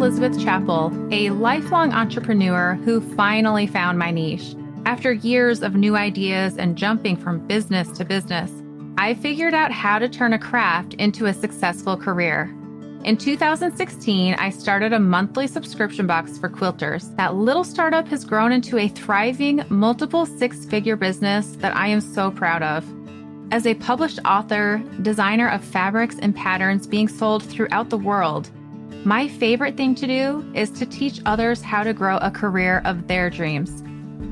Elizabeth Chappell, a lifelong entrepreneur who finally found my niche. After years of new ideas and jumping from business to business, I figured out how to turn a craft into a successful career. In 2016, I started a monthly subscription box for quilters. That little startup has grown into a thriving, multiple six-figure business that I am so proud of. As a published author, designer of fabrics and patterns being sold throughout the world, my favorite thing to do is to teach others how to grow a career of their dreams.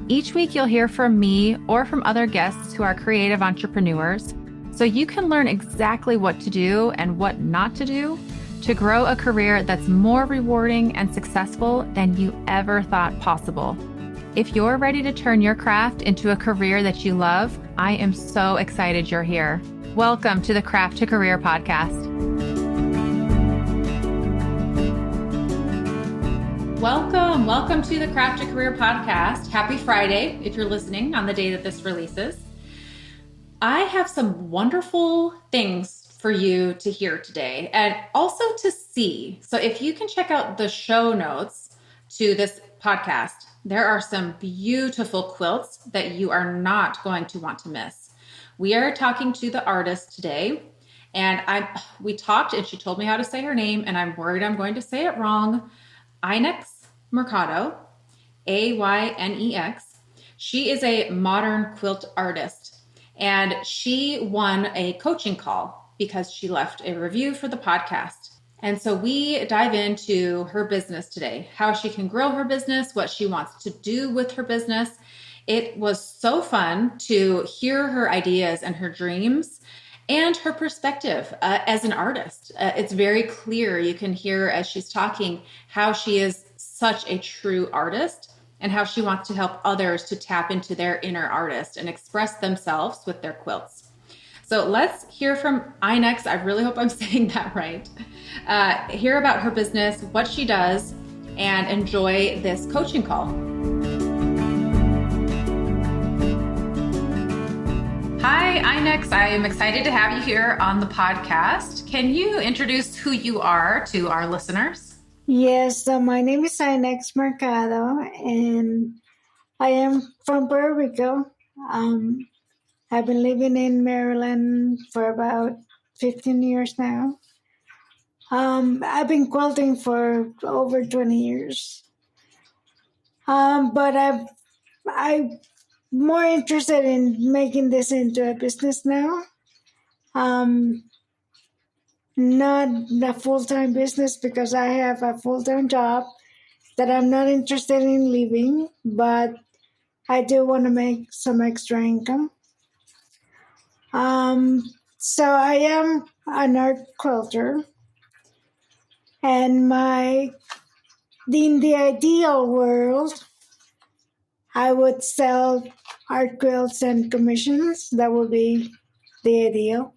Each week, you'll hear from me or from other guests who are creative entrepreneurs, so you can learn exactly what to do and what not to do to grow a career that's more rewarding and successful than you ever thought possible. If you're ready to turn your craft into a career that you love, I am so excited you're here. Welcome to the Craft to Career podcast. Welcome to the Craft to Career podcast. Happy Friday if you're listening on the day that this releases. I have some wonderful things for you to hear today and also to see. So if you can check out the show notes to this podcast, there are some beautiful quilts that you are not going to want to miss. We are talking to the artist today, and we talked and she told me how to say her name, and I'm worried I'm going to say it wrong. Aynex Mercado, Aynex. She is a modern quilt artist, and she won a coaching call because she left a review for the podcast. And so we dive into her business today, how she can grow her business, what she wants to do with her business. It was so fun to hear her ideas and her dreams and her perspective as an artist. It's very clear. You can hear as she's talking how she is such a true artist and how she wants to help others to tap into their inner artist and express themselves with their quilts. So let's hear from Aynex. I really hope I'm saying that right. Hear about her business, what she does, and enjoy this coaching call. Hi, Aynex. I am excited to have you here on the podcast. Can you introduce who you are to our listeners? Yes, so my name is Aynex Mercado, and I am from Puerto Rico. I've been living in Maryland for about 15 years now. I've been quilting for over 20 years. But I'm more interested in making this into a business now. Not a full-time business because I have a full-time job that I'm not interested in leaving, but I do want to make some extra income. So I am an art quilter, and in the ideal world, I would sell art quilts and commissions. That would be the ideal,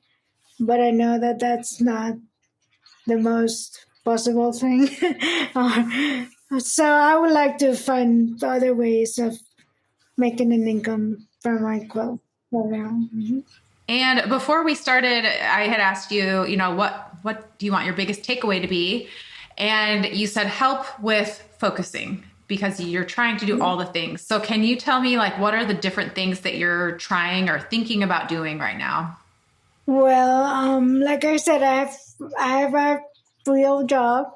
but I know that that's not the most possible thing. So I would like to find other ways of making an income from my quilt program. Mm-hmm. And before we started, I had asked you, what do you want your biggest takeaway to be? And you said help with focusing because you're trying to do all the things. So can you tell me, what are the different things that you're trying or thinking about doing right now? Well, like I said, I have a real job,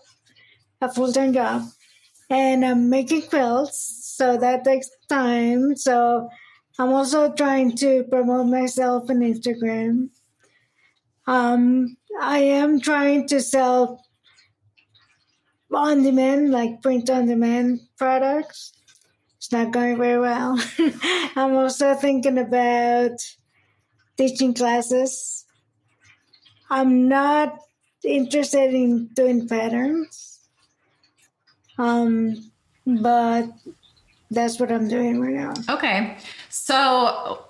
a full-time job, and I'm making quilts, so that takes time. So I'm also trying to promote myself on Instagram. I am trying to sell on-demand, like print-on-demand products. It's not going very well. I'm also thinking about teaching classes. I'm not interested in doing patterns, but that's what I'm doing right now. Okay. So,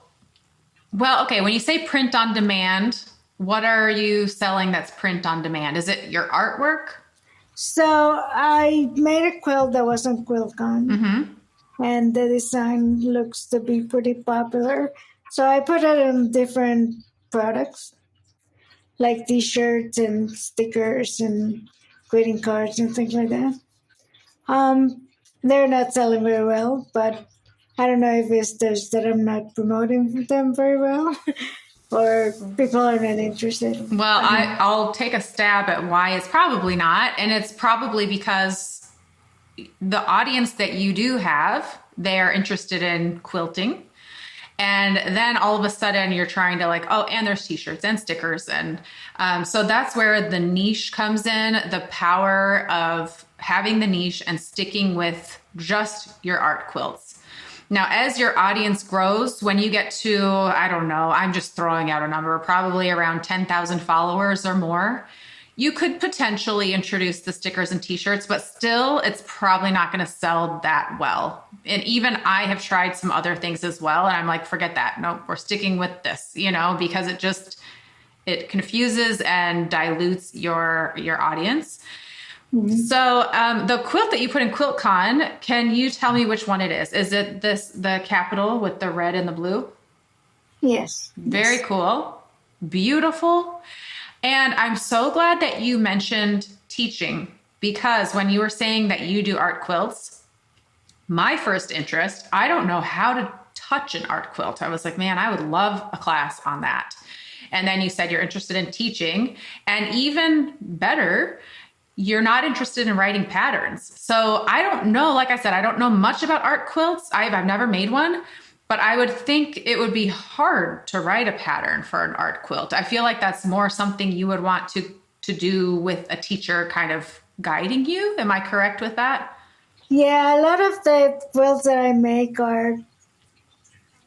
when you say print on demand, what are you selling that's print on demand? Is it your artwork? So I made a quilt that was on QuiltCon, Mm-hmm. and the design looks to be pretty popular. So I put it on different products, like T-shirts and stickers and greeting cards and things like that. They're not selling very well, but I don't know if it's just that I'm not promoting them very well or people are not interested. Well, I'll take a stab at why it's probably not. And it's probably because the audience that you do have, they are interested in quilting. And then all of a sudden you're trying to like, oh, and there's t-shirts and stickers. And so that's where the niche comes in, the power of having the niche and sticking with just your art quilts. Now, as your audience grows, when you get to, I don't know, I'm just throwing out a number, probably around 10,000 followers or more, you could potentially introduce the stickers and t-shirts, but still it's probably not going to sell that well. And even I have tried some other things as well. And I'm like, forget that. Nope, we're sticking with this, because it confuses and dilutes your audience. Mm-hmm. So the quilt that you put in QuiltCon, can you tell me which one it is? Is it the capital with the red and the blue? Yes. Very cool. Beautiful. And I'm so glad that you mentioned teaching, because when you were saying that you do art quilts, my first interest, I don't know how to touch an art quilt. I was like, man, I would love a class on that. And then you said you're interested in teaching, and even better, you're not interested in writing patterns. So I don't know, like I said, I don't know much about art quilts. I've never made one. But I would think it would be hard to write a pattern for an art quilt. I feel like that's more something you would want to do with a teacher kind of guiding you. Am I correct with that? Yeah, a lot of the quilts that I make are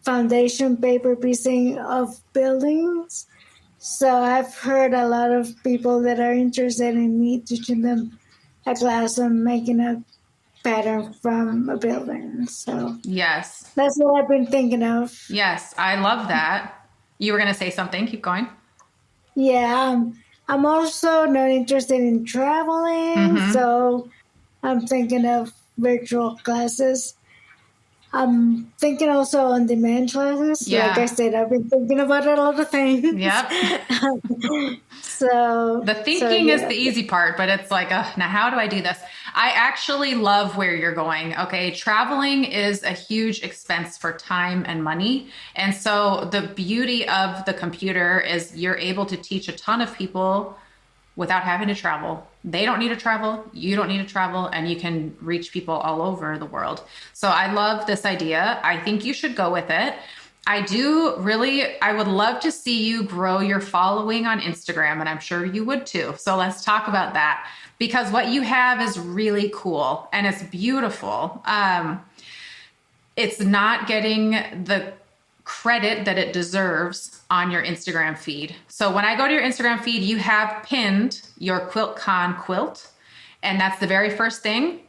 foundation paper piecing of buildings. So I've heard a lot of people that are interested in me teaching them a class on making a pattern from a building. So yes, that's what I've been thinking of. Yes, I love that. You were going to say something. Keep going. Yeah, I'm also not interested in traveling, so I'm thinking of virtual classes. I'm thinking also on demand classes. Yeah. Like I said, I've been thinking about a lot of things. Yep. So the thinking is the easy part, but it's like, now how do I do this? I actually love where you're going. Okay. Traveling is a huge expense for time and money. And so the beauty of the computer is you're able to teach a ton of people without having to travel. They don't need to travel. You don't need to travel, and you can reach people all over the world. So I love this idea. I think you should go with it. I would love to see you grow your following on Instagram, and I'm sure you would too. So let's talk about that, because what you have is really cool and it's beautiful. It's not getting the credit that it deserves on your Instagram feed. So when I go to your Instagram feed, you have pinned your QuiltCon quilt, and that's the very first thing.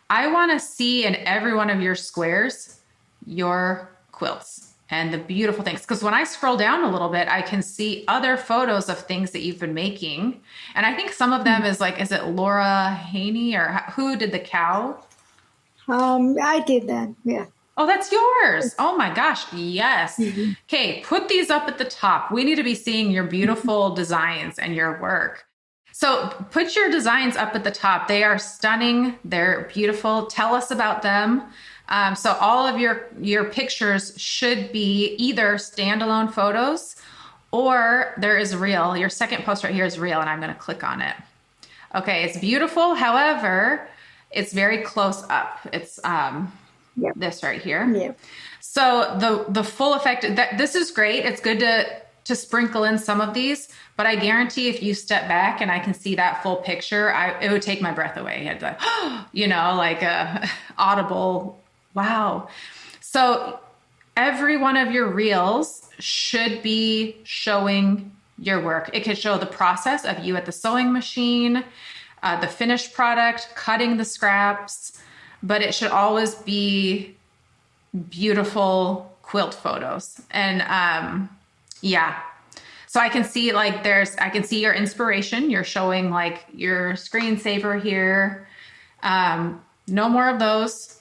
I want to see in every one of your squares your quilts and the beautiful things. Because when I scroll down a little bit, I can see other photos of things that you've been making. And I think some of them is it Laura Haney, or who did the cow? I did that, yeah. Oh, that's yours. Oh my gosh. Yes. Okay. Put these up at the top. We need to be seeing your beautiful designs and your work. So put your designs up at the top. They are stunning. They're beautiful. Tell us about them. So all of your pictures should be either standalone photos, or there is reel. Your second post right here is reel, and I'm going to click on it. Okay. It's beautiful. However, it's very close up. It's, Yep. This right here. Yep. So the full effect, this is great. It's good to sprinkle in some of these, but I guarantee if you step back and I can see that full picture, it would take my breath away. I'd like a audible, wow. So every one of your reels should be showing your work. It could show the process of you at the sewing machine, the finished product, cutting the scraps, but it should always be beautiful quilt photos. And so I can see I can see your inspiration. You're showing like your screensaver here. No more of those,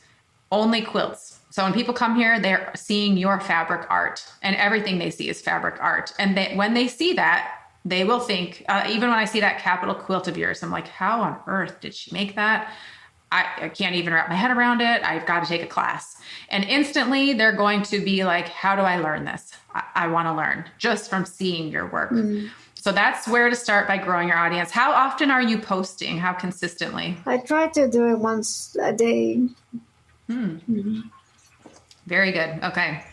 only quilts. So when people come here, they're seeing your fabric art, and everything they see is fabric art. And when they see that, they will think, even when I see that capital quilt of yours, I'm like, how on earth did she make that? I can't even wrap my head around it. I've got to take a class. And instantly they're going to be like, how do I learn this? I want to learn just from seeing your work. So that's where to start by growing your audience. How often are you posting? How consistently? I try to do it once a day. Very good. Okay.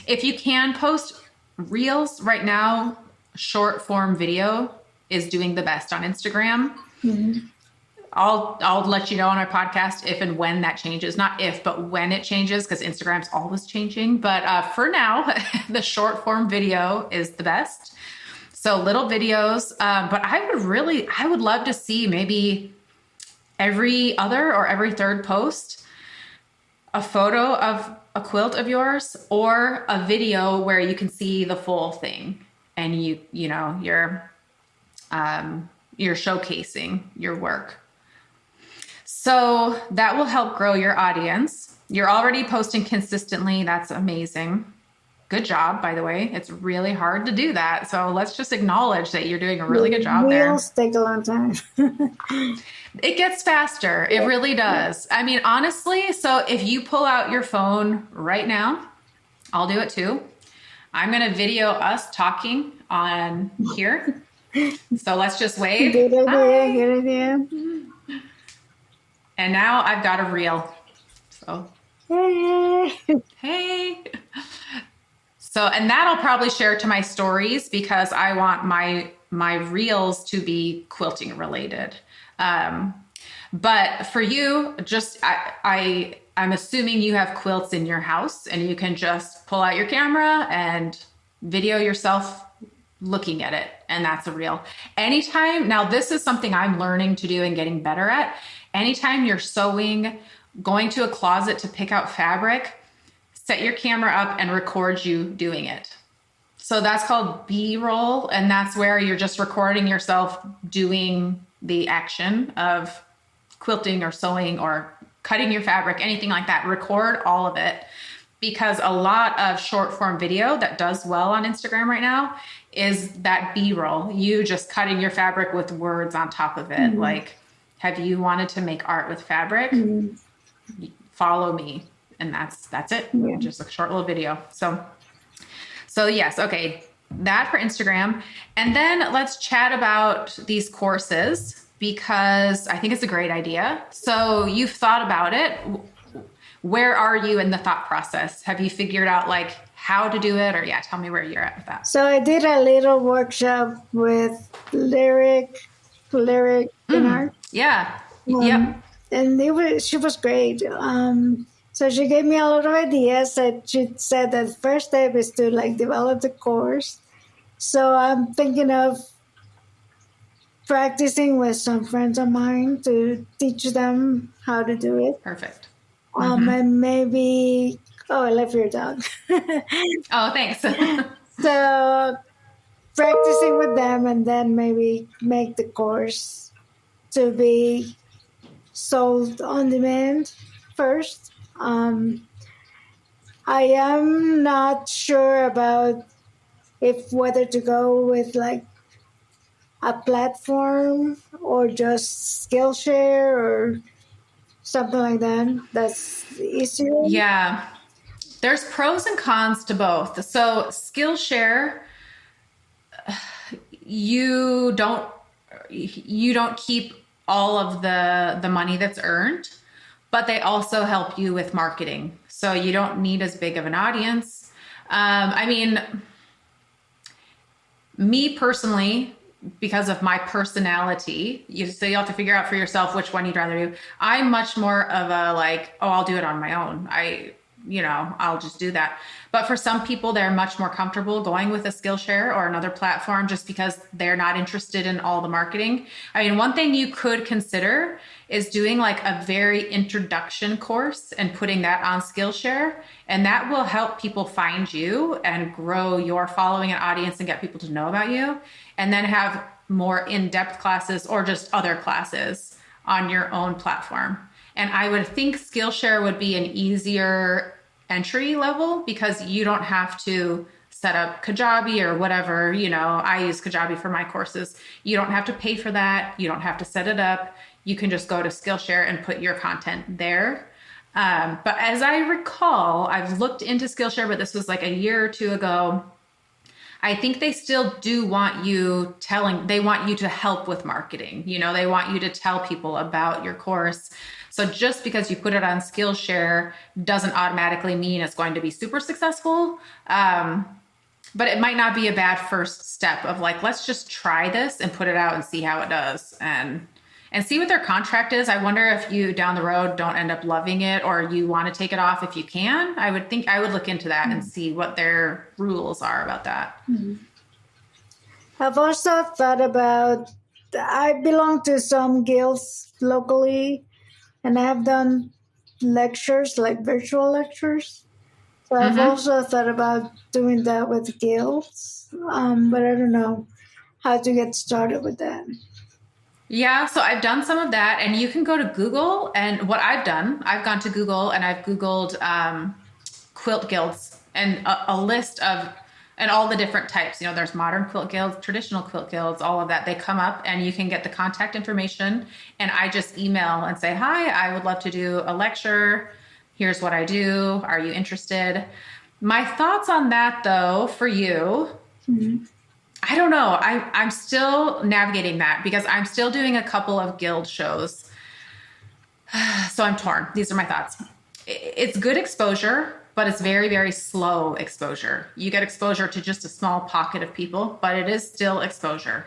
If you can post reels right now, short form video is doing the best on Instagram. I'll let you know on my podcast if and when that changes. Not if, but when it changes, because Instagram's always changing. But for now, the short form video is the best. So little videos. But I would love to see maybe every other or every third post a photo of a quilt of yours or a video where you can see the full thing, and you're showcasing your work. So that will help grow your audience. You're already posting consistently. That's amazing. Good job, by the way. It's really hard to do that. So let's just acknowledge that you're doing a really good job there. Reels take a long time. It gets faster. It really does. I mean, honestly, so if you pull out your phone right now, I'll do it too. I'm going to video us talking on here. So let's just wave. Good idea. Hi. Good idea. And now I've got a reel. So, hey. So, and that I'll probably share to my stories because I want my reels to be quilting related. But for you, just, I'm assuming you have quilts in your house and you can just pull out your camera and video yourself looking at it. And that's a reel. Anytime, now this is something I'm learning to do and getting better at. Anytime you're sewing, going to a closet to pick out fabric, set your camera up and record you doing it. So that's called B-roll. And that's where you're just recording yourself doing the action of quilting or sewing or cutting your fabric, anything like that. Record all of it, because a lot of short form video that does well on Instagram right now is that B-roll, you just cutting your fabric with words on top of it. Like, have you wanted to make art with fabric? Follow me. And that's it. Yeah. Just a short little video. So yes. Okay. That for Instagram. And then let's chat about these courses, because I think it's a great idea. So you've thought about it. Where are you in the thought process? Have you figured out like how to do it, or tell me where you're at with that. So I did a little workshop with Lyric in art. Yeah. Yep. And she was great. So she gave me a lot of ideas. She said that the first step is to like develop the course. So I'm thinking of practicing with some friends of mine to teach them how to do it. Perfect. And maybe, I love your dog. Oh, thanks. So practicing with them, and then maybe make the course to be sold on demand first. I am not sure about whether to go with like a platform or just Skillshare or something like that. That's easier. Yeah. There's pros and cons to both. So Skillshare, you don't keep all of the money that's earned, but they also help you with marketing. So you don't need as big of an audience. I mean, me personally, because of my personality, you have to figure out for yourself which one you'd rather do. I'm much more of a like, I'll do it on my own. I'll just do that. But for some people, they're much more comfortable going with a Skillshare or another platform just because they're not interested in all the marketing. I mean, one thing you could consider is doing like a very introduction course and putting that on Skillshare. And that will help people find you and grow your following and audience and get people to know about you. And then have more in-depth classes or just other classes on your own platform. And I would think Skillshare would be an easier entry level because you don't have to set up Kajabi or whatever, I use Kajabi for my courses. You don't have to pay for that. You don't have to set it up. You can just go to Skillshare and put your content there. But as I recall, I've looked into Skillshare, but this was like a year or two ago. I think they still do want you they want you to help with marketing. They want you to tell people about your course. So just because you put it on Skillshare doesn't automatically mean it's going to be super successful. But it might not be a bad first step of like, let's just try this and put it out and see how it does and see what their contract is. I wonder if you down the road don't end up loving it or you want to take it off if you can. I would look into that and see what their rules are about that. I've also thought about, I belong to some guilds locally, and I've done lectures, like virtual lectures. So I've also thought about doing that with guilds, but I don't know how to get started with that. Yeah, so I've done some of that, and you can go to Google, and what I've done, I've gone to Google and I've Googled quilt guilds and a list of, and all the different types. There's modern quilt guilds, traditional quilt guilds, all of that. They come up and you can get the contact information, and I just email and say, hi, I would love to do a lecture. Here's what I do. Are you interested? My thoughts on that, though, for you, I don't know. I'm still navigating that because I'm still doing a couple of guild shows. So I'm torn. These are my thoughts. It's good exposure, but it's very, very slow exposure. You get exposure to just a small pocket of people, but it is still exposure.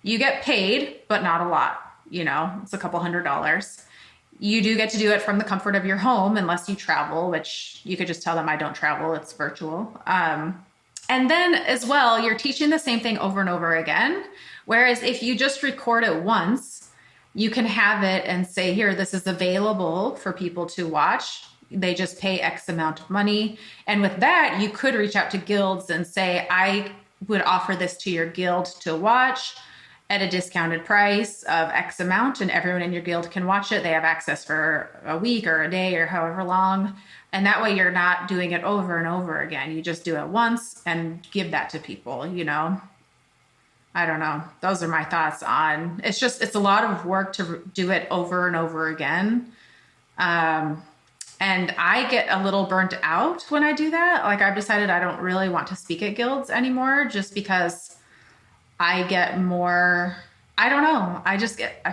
You get paid, but not a lot. It's a couple $100. You do get to do it from the comfort of your home unless you travel, which you could just tell them I don't travel. It's virtual. And then as well, you're teaching the same thing over and over again. Whereas if you just record it once, you can have it and say, here, this is available for people to watch. They just pay X amount of money. And with that, you could reach out to guilds and say, I would offer this to your guild to watch at a discounted price of X amount, and everyone in your guild can watch it. They have access for a week or a day or however long. And that way you're not doing it over and over again. You just do it once and give that to people, I don't know. Those are my thoughts on, it's a lot of work to do it over and over again. And I get a little burnt out when I do that. Like I've decided I don't really want to speak at guilds anymore just because I get more, I don't know. I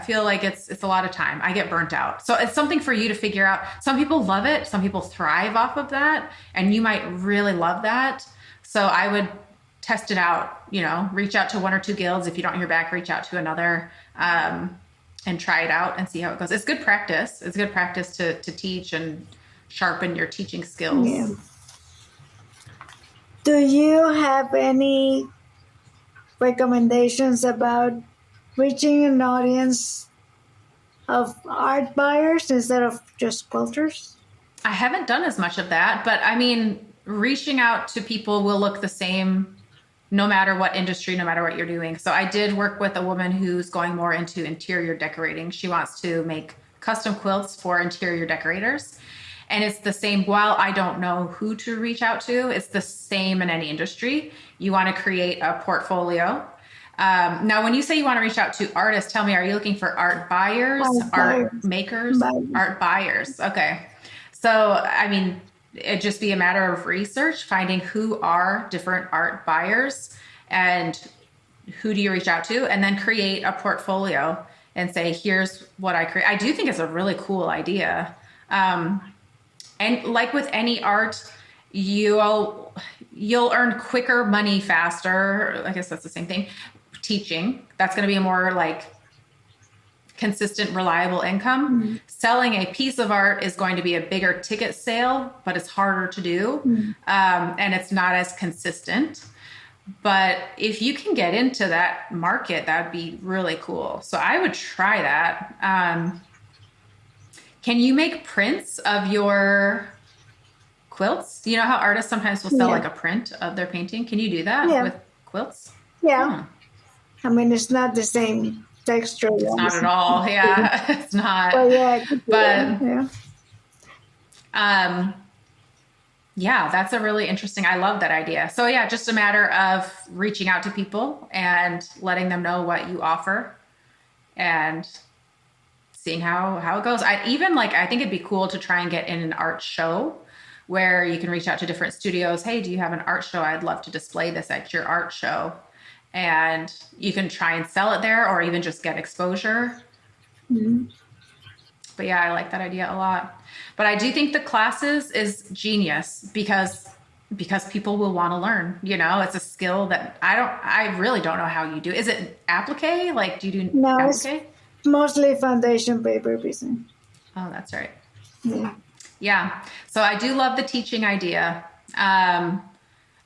feel like it's a lot of time. I get burnt out. So it's something for you to figure out. Some people love it. Some people thrive off of that. And you might really love that. So I would test it out, reach out to one or two guilds. If you don't hear back, reach out to another, and try it out and see how it goes. It's good practice. It's good practice to teach and sharpen your teaching skills. Yeah. Do you have any recommendations about reaching an audience of art buyers instead of just quilters? I haven't done as much of that, but I mean, reaching out to people will look the same no matter what industry, no matter what you're doing. So I did work with a woman who's going more into interior decorating. She wants to make custom quilts for interior decorators. And it's the same, while I don't know who to reach out to, it's the same in any industry. You want to create a portfolio. Now, when you say you want to reach out to artists, tell me, are you looking for art buyers, art makers, art buyers? Okay. So, I mean, it'd just be a matter of research, finding who are different art buyers and who do you reach out to, and then create a portfolio and say, here's what I create. I do think it's a really cool idea. And like with any art, you'll earn quicker money faster. I guess that's the same thing. Teaching, that's going to be a more like consistent, reliable income. Mm-hmm. Selling a piece of art is going to be a bigger ticket sale, but it's harder to do. Mm-hmm. And it's not as consistent. But if you can get into that market, that'd be really cool. So I would try that. Can you make prints of your quilts? You know how artists sometimes will sell like a print of their painting? Can you do that with quilts? Yeah. I mean, it's not the same texture. It's not at all. Yeah, it's not. Well, Yeah, that's a really interesting. I love that idea. So yeah, just a matter of reaching out to people and letting them know what you offer and seeing how it goes. I even like I think it'd be cool to try and get in an art show where you can reach out to different studios. Hey, do you have an art show? I'd love to display this at your art show. And you can try and sell it there or even just get exposure. Mhm. But yeah, I like that idea a lot. But I do think the classes is genius because people will want to learn. You know, it's a skill that I really don't know how you do. Is it applique? Like, do you do No, it's applique? mostly foundation paper piecing. Oh, that's right. Yeah. Yeah. So I do love the teaching idea. Um,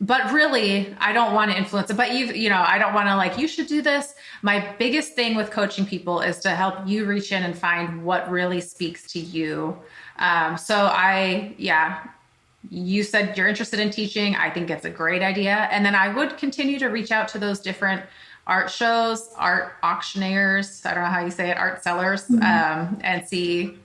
but really, I don't want to influence it. But I don't want to like, you should do this. My biggest thing with coaching people is to help you reach in and find what really speaks to you. Yeah, you said you're interested in teaching. I think it's a great idea. And then I would continue to reach out to those different art shows, art auctioneers, I don't know how you say it, art sellers, Mhm. and see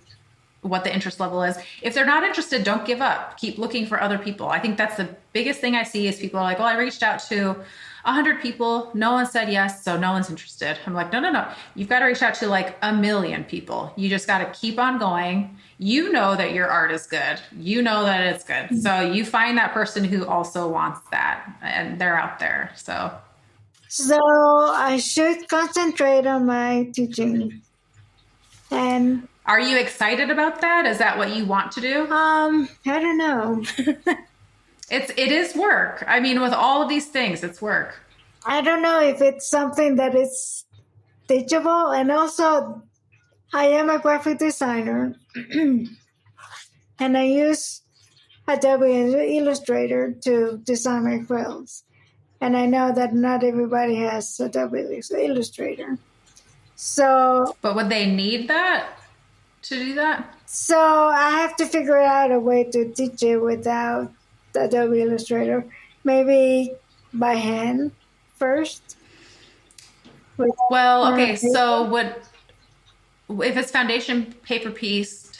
what the interest level is. If they're not interested, don't give up. Keep looking for other people. I think that's the biggest thing I see is people are like, well, I reached out to 100 people. No one said yes, so no one's interested. I'm like, no, no, no. You've got to reach out to like 1 million people. You just got to keep on going. You know that your art is good. You know that it's good. So you find that person who also wants that and they're out there. So So I should concentrate on my teaching. And are you excited about that? Is that what you want to do? I don't know. It is work. I mean, with all of these things, it's work. I don't know if it's something that is teachable. And also, I am a graphic designer, and I use Adobe Illustrator to design my quilts. And I know that not everybody has Adobe Illustrator. So, But would they need that to do that? so I have to figure out a way to teach it without Adobe Illustrator. Maybe by hand first. With Well, okay, paper. so would if it's foundation paper piece,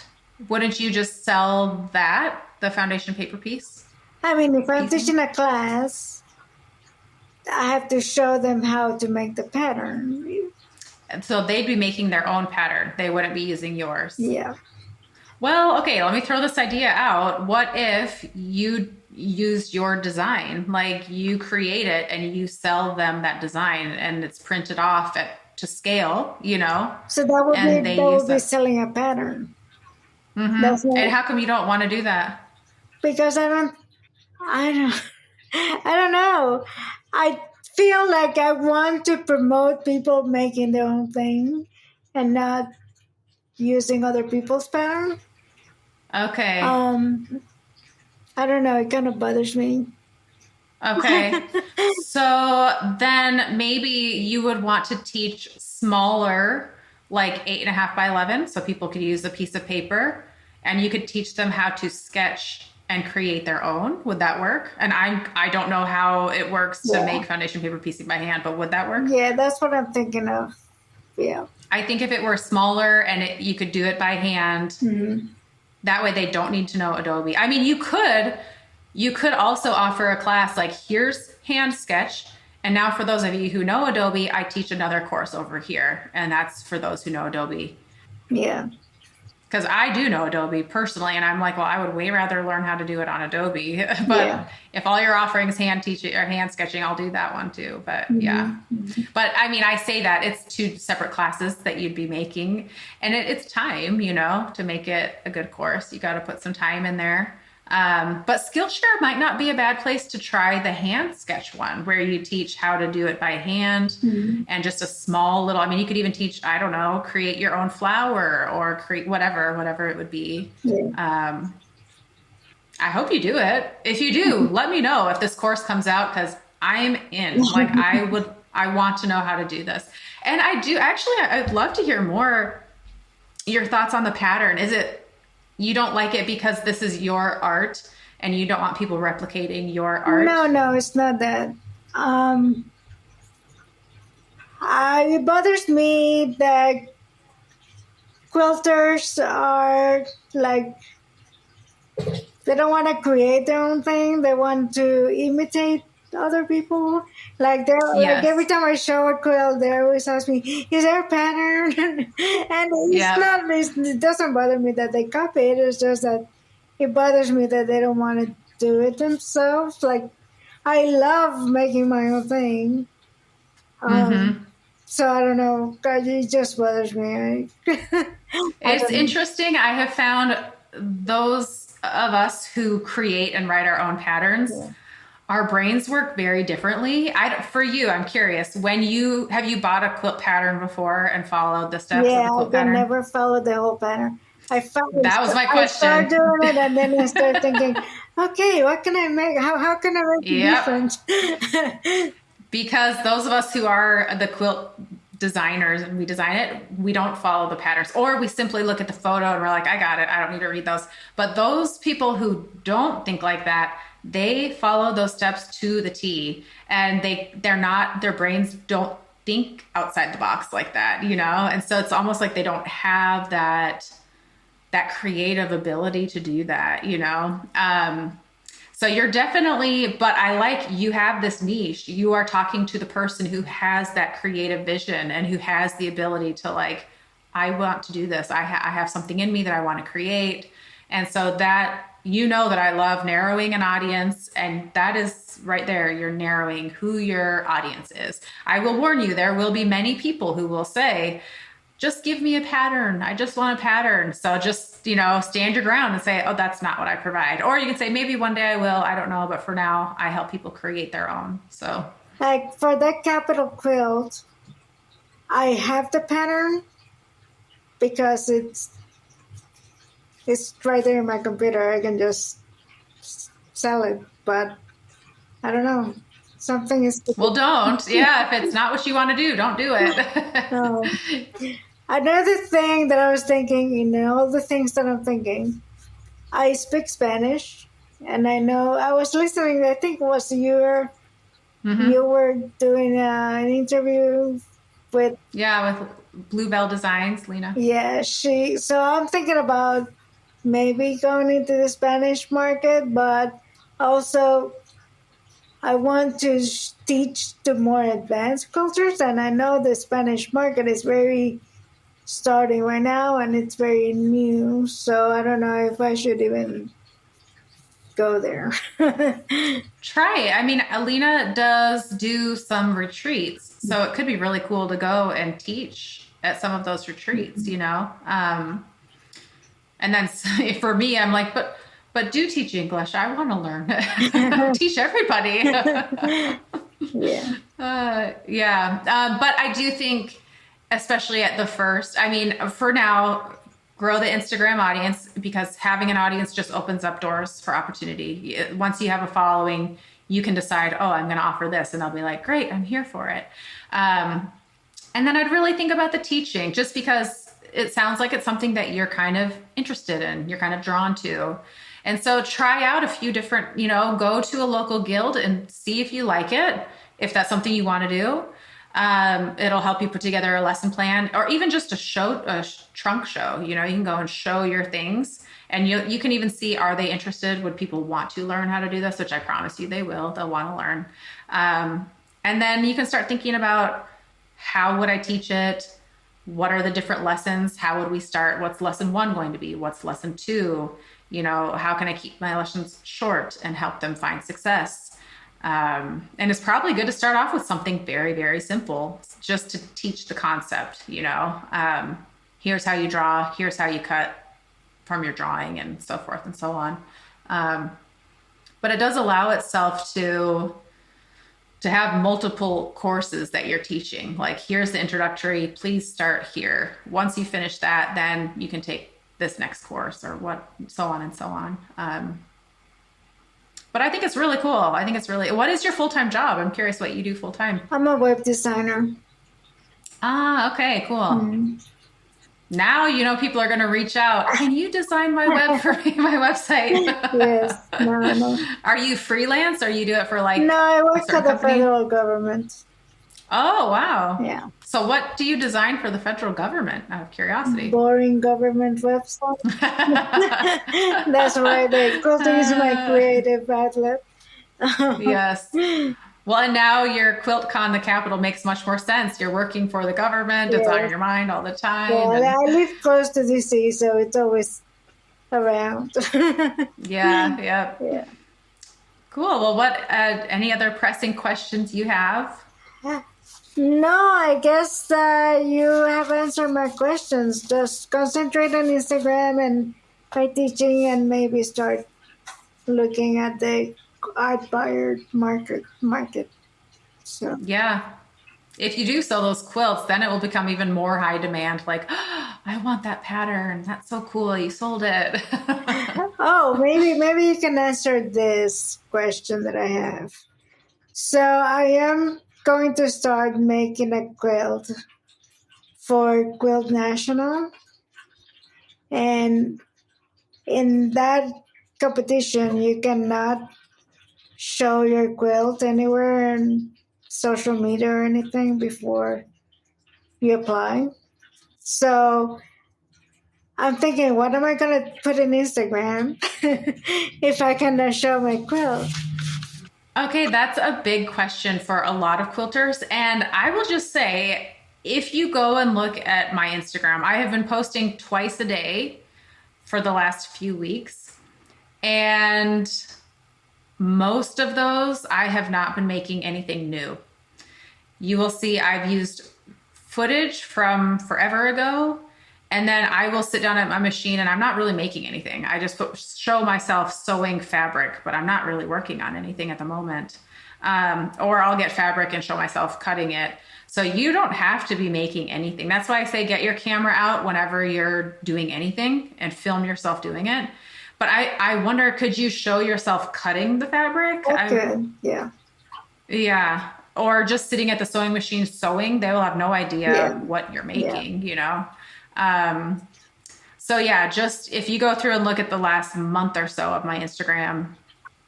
wouldn't you just sell that, the foundation paper I mean, if I'm piecing? teaching a class, I have to show them how to make the pattern. And so they'd be making their own pattern. They wouldn't be using yours. Yeah. Well, okay, let me throw this idea out. What if you used your design? Like you create it and you sell them that design and it's printed off to scale, So that would and be they that use would be it. selling a pattern. That's Mm-hmm. And not how come you don't want to do that? because I don't I don't know. I feel like I want to promote people making their own thing and not using other people's pattern. Okay. Um, I don't know. It kind of bothers me. Okay. So then maybe you would want to teach smaller, like 8.5 by 11, so people could use a piece of paper and you could teach them how to sketch and create their own. Would that work? And I don't know how it works to Yeah, make foundation paper piecing by hand, but would that work? yeah, that's what I'm thinking of. Yeah. I think if it were smaller and you could do it by hand, Mhm. that way they don't need to know Adobe. I mean, you could also offer a class like here's hand sketch. And now for those of you who know Adobe, I teach another course over here. And that's for those who know Adobe. Yeah. Because I do know Adobe personally, and I'm like, well, I would way rather learn how to do it on Adobe. Yeah. But if all you're offering is hand teaching or hand sketching, I'll do that one too. But yeah. Mhm. Mhm. But I mean, I say that it's two separate classes that you'd be making, and it's time, to make it a good course. You got to put some time in there. But Skillshare might not be a bad place to try the hand sketch one, where you teach how to do it by hand Mhm. and just a small little. I mean, you could even teach, I don't know, create your own flower or create whatever it would be. Yeah. Um, I hope you do it. If you do, let me know if this course comes out because I'm in. Like I want to know how to do this. And I do actually, I'd love to hear more your thoughts on the pattern. Is it you don't like it because this is your art and you don't want people replicating your art? No, no, it's not that. Um, it bothers me that quilters are like they don't want to create their own thing. They want to imitate other people. Like like every Yes. time I show a quilt, they always ask me, "Is there a pattern?" And it's Yep. not. It doesn't bother me that they copy it. It's just that it bothers me that they don't want to do it themselves. Like I love making my own thing. Mm-hmm. So I don't know. It just bothers me. I It's don't. interesting. I have found those of us who create and write our own patterns, Yeah. our brains work very differently. For you, I'm curious. Have you bought a quilt pattern before and followed the steps of Yeah, the I quilt can pattern? never follow the whole pattern. That was my I start question. doing it, and then I start thinking, okay, what can I make? How can I make a Yep. difference? Because those of us who are the quilt designers and we design it, we don't follow the patterns, or we simply look at the photo and we're like, I got it. I don't need to read those. But those people who don't think like that, they follow those steps to the T, and they're not, their brains don't think outside the box like that, you know? And so it's almost like they don't have that creative ability to do that, you know? So you're definitely, but I like you have this niche. You are talking to the person who has that creative vision and who has the ability to like, I want to do this. I have something in me that I want to create. And so that, you know, that I love narrowing an audience, and that is right there. You're narrowing who your audience is. I will warn you, there will be many people who will say, just give me a pattern. I just want a pattern. So just, you know, stand your ground and say, oh, that's not what I provide. Or you can say, maybe one day I will. I don't know. But for now, I help people create their own. So, Like for that capital quilt, I have the pattern because it's right there in my computer. I can just sell it, but I don't know. Something is. well, don't. Yeah. If it's not what you want to do, don't do No. it. Another thing that I was thinking, all the things that I'm thinking, I speak Spanish, and I know I was listening. I think it was you Hmm. were doing an interview with. Yeah. With Bluebell Designs, Lena. Yeah, she. So I'm thinking about maybe going into the Spanish market, but also I want to teach the more advanced cultures, and I know the Spanish market is very starting right now and it's very new, so I don't know if I should even go there. Try it. I mean, Alina does do some retreats, so it could be really cool to go and teach at some of those retreats, you know? And then for me, I'm like, but do teach English. I want to learn. Teach everybody. Yeah. Yeah. But I do think, especially at the first, I mean, for now, grow the Instagram audience, because having an audience just opens up doors for opportunity. Once you have a following, you can decide, oh, I'm going to offer this. And they'll be like, great, I'm here for it. And then I'd really think about the teaching, just because it sounds like it's something that you're kind of interested in, you're kind of drawn to. And so try out a few different, go to a local guild and see if you like it, if that's something you want to do. It'll help you put together a lesson plan, or even just a trunk show. You can go and show your things, and you can even see, are they interested? Would people want to learn how to do this? Which I promise you they will. They'll want to learn. And then you can start thinking about, how would I teach it? What are the different lessons? How would we start? What's lesson 1 going to be? What's lesson 2? How can I keep my lessons short and help them find success? And it's probably good to start off with something very, very simple, just to teach the concept. Here's how you draw, here's how you cut from your drawing, and so forth and so on. But it does allow itself to have multiple courses that you're teaching. Like, here's the introductory, please start here. Once you finish that, then you can take this next course, or so on and so on. But I think it's really cool. What is your full-time job? I'm curious what you do full-time. I'm a web designer. Okay, cool. Now, people are going to reach out. Can you design my website? Yes. No. Are you freelance, or you do it for No, I a work for certain the company? federal government. Oh, wow. Yeah. So what do you design for the federal government, out of curiosity? Boring government website. That's why the quilting is my creative outlet. Yes. Well, and now your QuiltCon, the capital, makes much more sense. You're working for the government. It's on Yes. your mind all the time. Yeah, And I live close to DC, so it's always around. yeah, yeah. Yeah. Cool. Well, any other pressing questions you have? No, I guess you have answered my questions. Just concentrate on Instagram and by teaching, and maybe start looking at the art buyer market. So Yeah. If you do sell those quilts, then it will become even more high demand. Like, oh, I want that pattern. That's so cool. You sold it. oh, maybe you can answer this question that I have. So I am going to start making a quilt for Quilt National, and in that competition you cannot show your quilt anywhere in social media or anything before you apply. So I'm thinking, what am I going to put in Instagram if I cannot show my quilt? Okay, that's a big question for a lot of quilters. And I will just say, if you go and look at my Instagram, I have been posting twice a day for the last few weeks. And most of those, I have not been making anything new. You will see I've used footage from forever ago, and then I will sit down at my machine and I'm not really making anything. I just show myself sewing fabric, but I'm not really working on anything at the moment. Or I'll get fabric and show myself cutting it. So you don't have to be making anything. That's why I say get your camera out whenever you're doing anything and film yourself doing it. But I wonder, could you show yourself cutting the fabric? Okay, yeah. Yeah. Or just sitting at the sewing machine sewing, they will have no idea what you're making, you know? So yeah, just if you go through and look at the last month or so of my Instagram,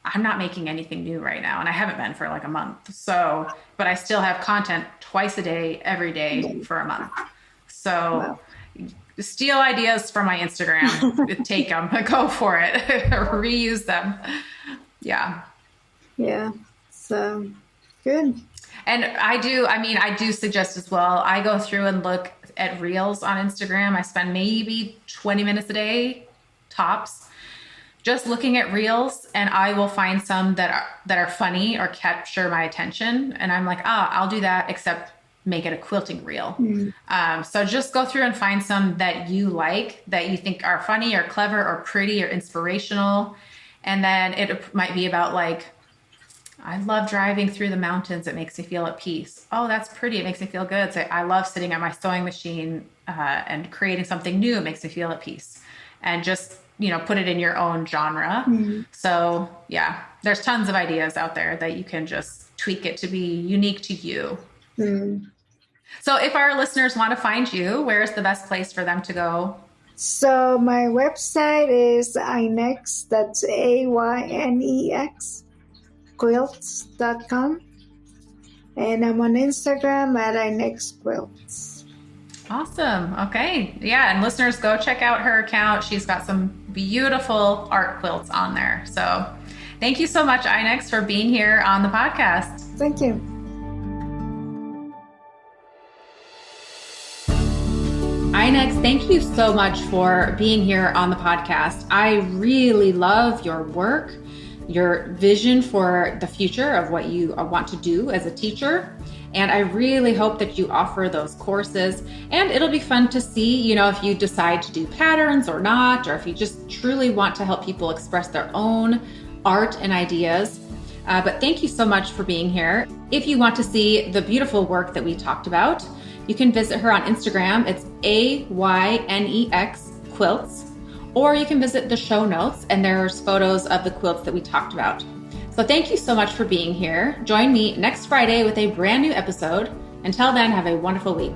I'm not making anything new right now. And I haven't been for like a month. So, but I still have content twice a day, every day for a month. So steal ideas from my Instagram, take them, go for it, reuse them. Yeah. Yeah. So good. And I do suggest as well, I go through and look at reels on Instagram. I spend maybe 20 minutes a day tops just looking at reels, and I will find some that are funny or capture my attention. And I'm like, I'll do that, except make it a quilting reel. So just go through and find some that you like, that you think are funny or clever or pretty or inspirational. And then it might be about like, I love driving through the mountains. It makes me feel at peace. Oh, that's pretty. It makes me feel good. So I love sitting at my sewing machine and creating something new. It makes me feel at peace. And just, put it in your own genre. So yeah, there's tons of ideas out there that you can just tweak it to be unique to you. So if our listeners want to find you, where's the best place for them to go? So my website is Aynex, that's AYNEX, quilts.com. And I'm on Instagram at Aynex Quilts. Awesome. Okay. Yeah. And listeners, go check out her account. She's got some beautiful art quilts on there. So thank you so much, Aynex, for being here on the podcast. Thank you. Aynex, thank you so much for being here on the podcast. I really love your work, your vision for the future of what you want to do as a teacher. And I really hope that you offer those courses, and it'll be fun to see, if you decide to do patterns or not, or if you just truly want to help people express their own art and ideas. But thank you so much for being here. If you want to see the beautiful work that we talked about, you can visit her on Instagram. It's AYNEX Quilts, or you can visit the show notes and there's photos of the quilts that we talked about. So thank you so much for being here. Join me next Friday with a brand new episode. Until then, have a wonderful week.